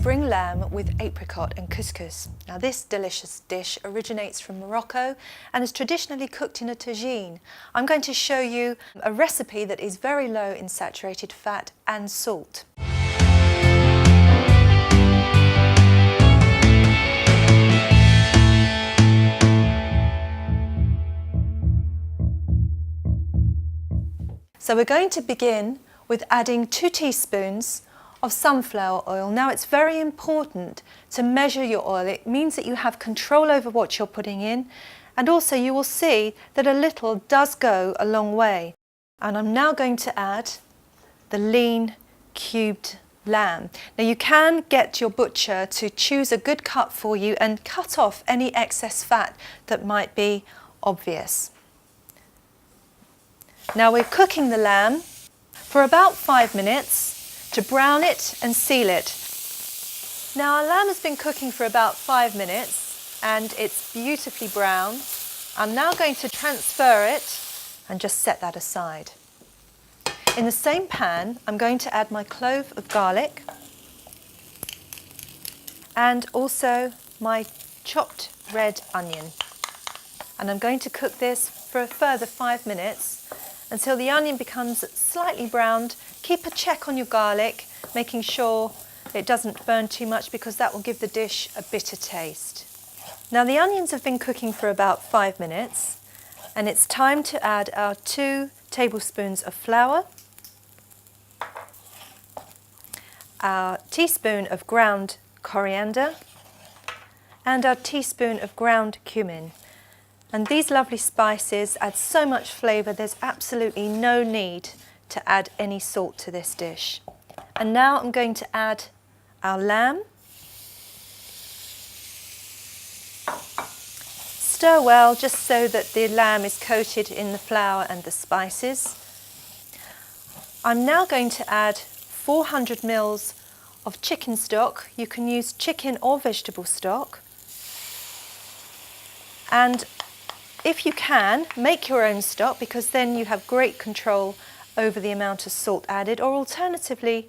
spring lamb with apricot and couscous. Now this delicious dish originates from Morocco and is traditionally cooked in a tagine. I'm going to show you a recipe that is very low in saturated fat and salt. So we're going to begin with adding 2 teaspoons of sunflower oil. Now it's very important to measure your oil. It means that you have control over what you're putting in, and also you will see that a little does go a long way. And I'm now going to add the lean cubed lamb. Now you can get your butcher to choose a good cut for you and cut off any excess fat that might be obvious. Now we're cooking the lamb for about 5 minutes to brown it and seal it. Now our lamb has been cooking for about 5 minutes and it's beautifully brown. I'm now going to transfer it and just set that aside. In the same pan, I'm going to add my clove of garlic and also my chopped red onion. And I'm going to cook this for a further 5 minutes until the onion becomes slightly browned. Keep a check on your garlic, making sure it doesn't burn too much because that will give the dish a bitter taste. Now the onions have been cooking for about 5 minutes and it's time to add our 2 tablespoons of flour, our teaspoon of ground coriander and our teaspoon of ground cumin. And these lovely spices add so much flavour, there's absolutely no need to add any salt to this dish. And now I'm going to add our lamb. Stir well just so that the lamb is coated in the flour and the spices. I'm now going to add 400 ml of chicken stock. You can use chicken or vegetable stock. And if you can, make your own stock because then you have great control over the amount of salt added, or alternatively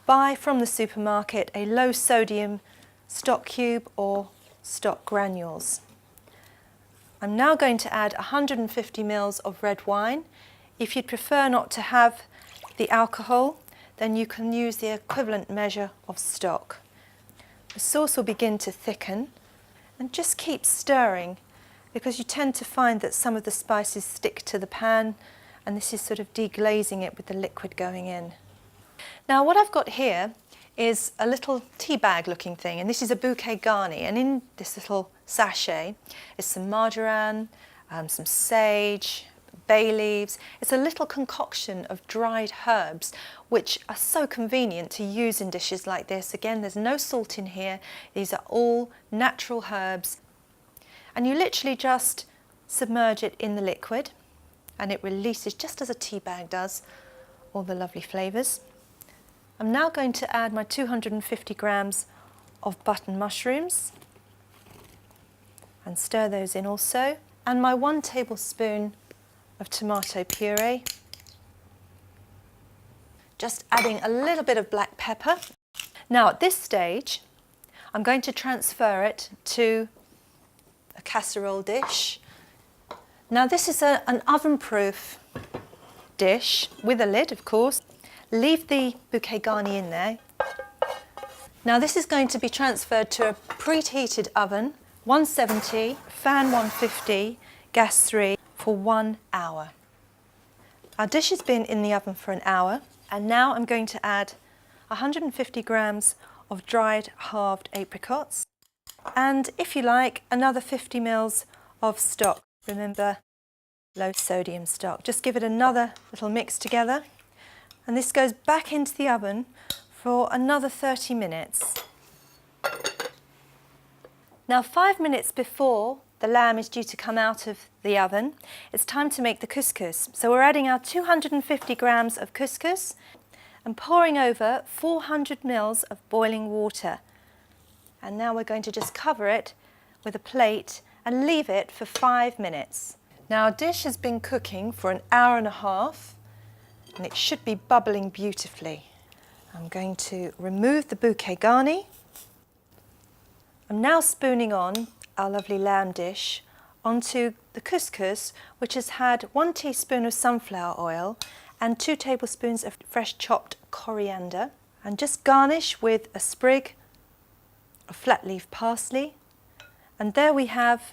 buy from the supermarket a low sodium stock cube or stock granules. I'm now going to add 150 ml of red wine. If you'd prefer not to have the alcohol, then you can use the equivalent measure of stock. The sauce will begin to thicken and just keep stirring, because you tend to find that some of the spices stick to the pan and this is sort of deglazing it with the liquid going in. Now what I've got here is a little tea bag looking thing, and this is a bouquet garni, and in this little sachet is some marjoram, some sage, bay leaves. It's a little concoction of dried herbs which are so convenient to use in dishes like this. Again, there's no salt in here, these are all natural herbs. And you literally just submerge it in the liquid and it releases, just as a tea bag does, all the lovely flavours. I'm now going to add my 250 grams of button mushrooms and stir those in also, and my 1 tablespoon of tomato puree. Just adding a little bit of black pepper. Now at this stage, I'm going to transfer it to a casserole dish. Now this is an oven-proof dish with a lid, of course. Leave the bouquet garni in there. Now this is going to be transferred to a preheated oven, 170, fan 150, gas 3, for 1 hour. Our dish has been in the oven for an hour, and now I'm going to add 150 grams of dried halved apricots. And if you like, another 50 ml of stock. Remember, low sodium stock. Just give it another little mix together. And this goes back into the oven for another 30 minutes. Now 5 minutes before the lamb is due to come out of the oven, it's time to make the couscous. So we're adding our 250 grams of couscous and pouring over 400 ml of boiling water. And now we're going to just cover it with a plate and leave it for 5 minutes. Now our dish has been cooking for an hour and a half and it should be bubbling beautifully. I'm going to remove the bouquet garni I'm now spooning on our lovely lamb dish onto the couscous, which has had 1 teaspoon of sunflower oil and 2 tablespoons of fresh chopped coriander. And just garnish with a sprig of flat leaf parsley. And there we have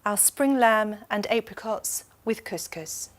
our spring lamb and apricots with couscous.